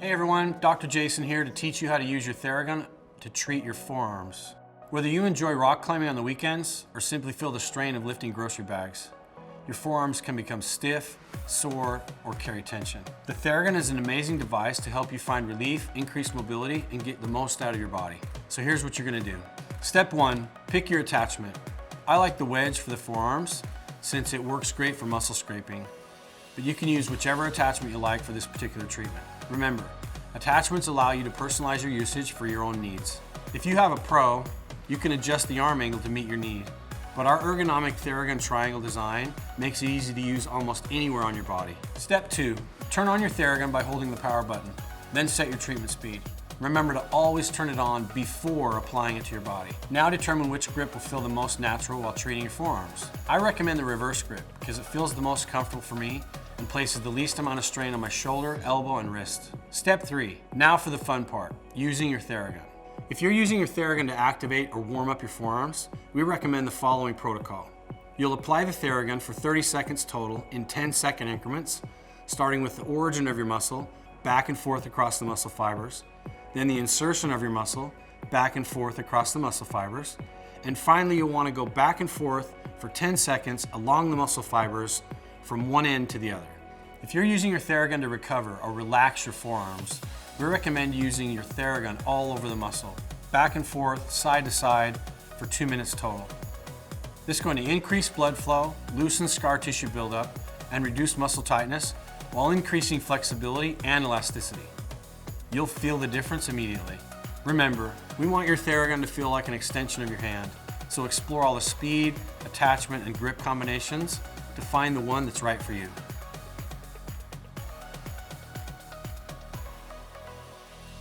Hey everyone, Dr. Jason here to teach you how to use your Theragun to treat your forearms. Whether you enjoy rock climbing on the weekends or simply feel the strain of lifting grocery bags, your forearms can become stiff, sore, or carry tension. The Theragun is an amazing device to help you find relief, increase mobility, and get the most out of your body. So here's what you're gonna do. Step 1, pick your attachment. I like the wedge for the forearms since it works great for muscle scraping, but you can use whichever attachment you like for this particular treatment. Remember, attachments allow you to personalize your usage for your own needs. If you have a Pro, you can adjust the arm angle to meet your need. But our ergonomic Theragun triangle design makes it easy to use almost anywhere on your body. Step 2, turn on your Theragun by holding the power button, then set your treatment speed. Remember to always turn it on before applying it to your body. Now determine which grip will feel the most natural while treating your forearms. I recommend the reverse grip because it feels the most comfortable for me and places the least amount of strain on my shoulder, elbow, and wrist. Step 3, now for the fun part, using your Theragun. If you're using your Theragun to activate or warm up your forearms, we recommend the following protocol. You'll apply the Theragun for 30 seconds total in 10-second increments, starting with the origin of your muscle, back and forth across the muscle fibers, then the insertion of your muscle, back and forth across the muscle fibers, and finally you'll want to go back and forth for 10 seconds along the muscle fibers from one end to the other. If you're using your Theragun to recover or relax your forearms, we recommend using your Theragun all over the muscle, back and forth, side to side, for 2 minutes total. This is going to increase blood flow, loosen scar tissue buildup, and reduce muscle tightness while increasing flexibility and elasticity. You'll feel the difference immediately. Remember, we want your Theragun to feel like an extension of your hand, so explore all the speed, attachment, and grip combinations to find the one that's right for you.